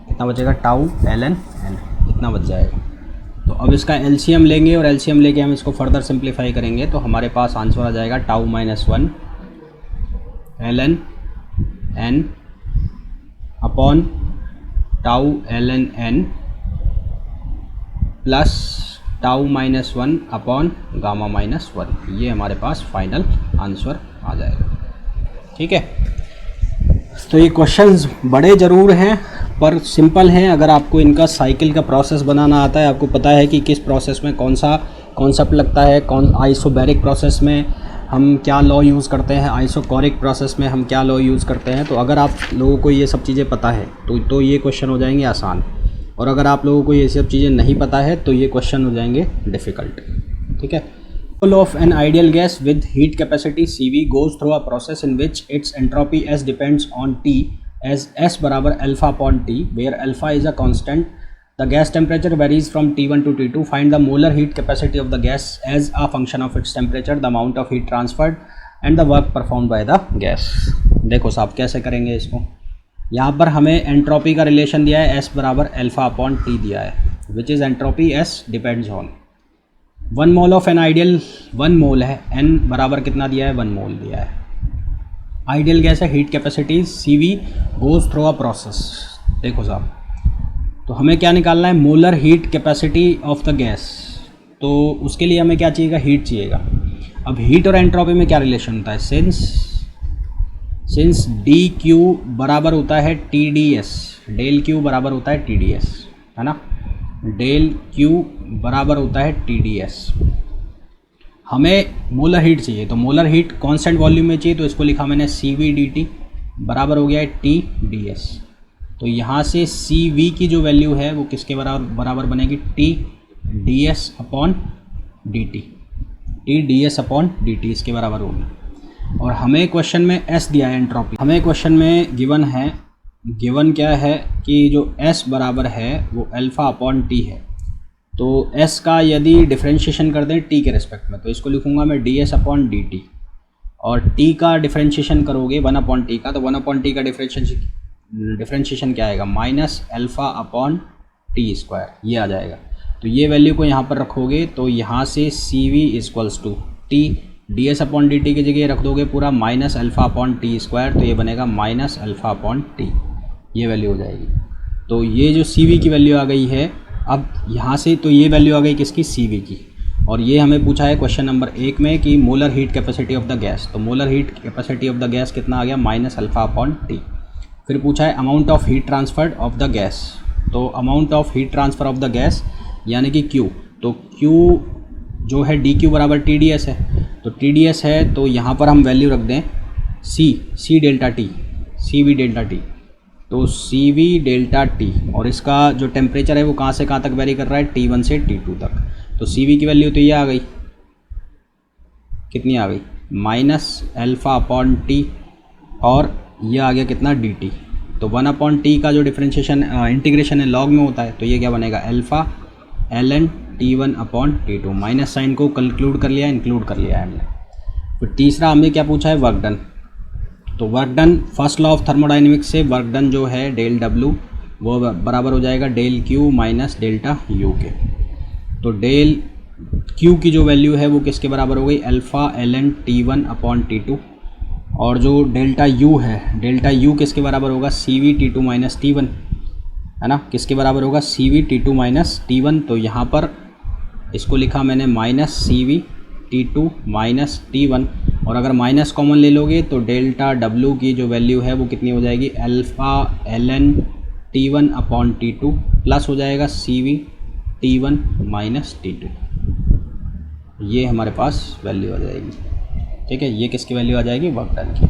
कितना बचेगा, टाउ ln n, इतना बच जाएगा। तो अब इसका एलसीएम लेंगे और एलसीएम लेके हम इसको फर्दर सिंप्लीफाई करेंगे, तो हमारे पास आंसर आ जाएगा tau minus 1 ln n upon tau ln n plus tau minus 1 upon gamma minus 1, ये हमारे पास फाइनल आंसर आ जाएगा। ठीक है, तो ये क्वेश्चंस बड़े ज़रूर हैं पर सिंपल हैं। अगर आपको इनका साइकिल का प्रोसेस बनाना आता है, आपको पता है कि किस प्रोसेस में कौन सा कॉन्सेप्ट लगता है, कौन आइसोबैरिक प्रोसेस में हम क्या लॉ यूज़ करते हैं, आइसोकोरिक प्रोसेस में हम क्या लॉ यूज़ करते हैं। तो अगर आप लोगों को ये सब चीज़ें पता है तो ये क्वेश्चन हो जाएंगे आसान, और अगर आप लोगों को ये सब चीज़ें नहीं पता है तो ये क्वेश्चन हो जाएंगे डिफ़िकल्ट। ठीक है। Molecule of an ideal gas with heat capacity CV goes through a process in which its entropy S depends on T as S बराबर alpha upon T, where alpha is a constant. The gas temperature varies from T1 to T2. Find the molar heat capacity of the gas as a function of its temperature, the amount of heat transferred and the work performed by the gas. देखो साहब कैसे करेंगे इसको। यहाँ पर हमें entropy का relation दिया है, S बराबर अल्फा अपॉन टी दिया है, which is entropy S depends on 1 mole of an ideal, 1 मोल है, n बराबर कितना दिया है, 1 मोल दिया है। आइडियल गैस है, heat capacity CV goes through a process. देखो साहब, तो हमें क्या निकालना है, molar heat capacity of the gas. तो उसके लिए हमें क्या चाहिएगा, हीट चाहिएगा। अब हीट और एंट्रोपी में क्या रिलेशन होता है, सिंस dQ बराबर होता है TdS, डेल Q बराबर होता है TdS, है ना, डेल Q बराबर होता है TdS। हमें मोलर हीट चाहिए, तो मोलर हीट कांस्टेंट वॉल्यूम में चाहिए, तो इसको लिखा मैंने CV dt बराबर हो गया है TdS। तो यहाँ से CV की जो वैल्यू है वो किसके बराबर बनेगी, TdS upon dt, TdS upon dt इसके बराबर होगी। और हमें क्वेश्चन में S दिया है एंट्रोपी, हमें क्वेश्चन में गिवन क्या है कि जो S बराबर है वो अल्फ़ा अपॉन टी है। तो S का यदि डिफरेंशिएशन कर दें t के रिस्पेक्ट में, तो इसको लिखूंगा मैं ds अपॉन dt, और t का डिफरेंशिएशन करोगे 1 अपॉन टी का, तो 1 अपॉन टी का डिफरेंशिएशन क्या आएगा, minus alpha upon t square, ये आ जाएगा। तो ये वैल्यू को यहाँ पर रखोगे तो यहाँ से CV equals to t ds upon dt की जगह रख दोगे पूरा minus alpha upon t square, तो ये बनेगा माइनस अल्फ़ा अपॉन टी, ये वैल्यू हो जाएगी। तो ये जो CV की वैल्यू आ गई है, अब यहाँ से तो ये वैल्यू आ गई किसकी, CV की। और ये हमें पूछा है क्वेश्चन नंबर 1 में कि molar heat capacity of the gas, तो molar heat capacity of the gas कितना आ गया, माइनस अल्फ़ा अपॉन टी। फिर पूछा है amount of heat transferred of the gas, तो amount of heat transfer of the gas यानी कि Q, तो Q जो है dQ बराबर TdS है, तो TdS है तो यहाँ पर हम वैल्यू रख दें C delta T, CV delta T, तो CV डेल्टा टी, और इसका जो टेम्परेचर है वो कहाँ से कहाँ तक वेरी कर रहा है, T1 से T2 तक। तो CV की वैल्यू तो ये आ गई, कितनी आ गई, माइनस अल्फ़ा अपॉन टी, और ये आ गया कितना, dt। तो 1 अपॉन टी का जो डिफरेंशिएशन इंटीग्रेशन है लॉग में होता है, तो ये क्या बनेगा, alpha ln T1 upon T2, minus sign को इंक्लूड कर लिया है हमने। फिर तीसरा हमें क्या पूछा है, वर्क डन। तो work done, first law of thermodynamics से वर्क डन जो है डेल W वो बराबर हो जाएगा del Q minus delta U के। तो डेल Q की जो वैल्यू है वो किसके बराबर हो गई, alpha ln T1 upon T2, और जो डेल्टा U है, डेल्टा U किसके बराबर होगा, CV T2 माइनस T1, है ना, किसके बराबर होगा, CV T2 माइनस T1। तो यहाँ पर इसको लिखा मैंने minus CV T2 minus T1, और अगर माइनस कॉमन ले लोगे तो डेल्टा W की जो वैल्यू है वो कितनी हो जाएगी, alpha ln T1 upon T2 plus हो जाएगा CV T1 माइनस T2, ये हमारे पास वैल्यू आ जाएगी। ठीक है, ये किसकी वैल्यू आ जाएगी, वर्क डन की।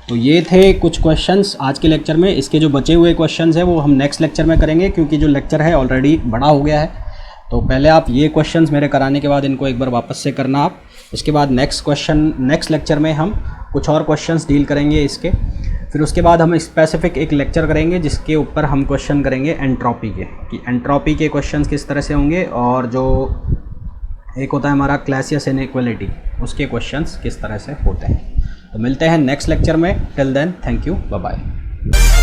तो ये थे कुछ क्वेश्चंस आज के लेक्चर में। इसके जो बचे हुए क्वेश्चंस हैं वो हम नेक्स्ट लेक्चर में करेंगे, क्योंकि जो लेक्चर है ऑलरेडी बड़ा हो गया है। तो पहले आप ये क्वेश्चंस मेरे कराने के बाद इनको एक बार वापस से करना आप। इसके बाद नेक्स्ट लेक्चर में हम कुछ और क्वेश्चंस डील करेंगे इसके। फिर उसके बाद हम स्पेसिफिक एक लेक्चर करेंगे जिसके ऊपर हम क्वेश्चन करेंगे एंट्रोपी के, कि एंट्रोपी के क्वेश्चंस किस तरह से होंगे, और जो एक होता है हमारा क्लासियस इनइक्वालिटी, उसके क्वेश्चंस किस तरह से होते हैं। तो मिलते हैं नेक्स्ट लेक्चर में। Till then, thank you, bye bye.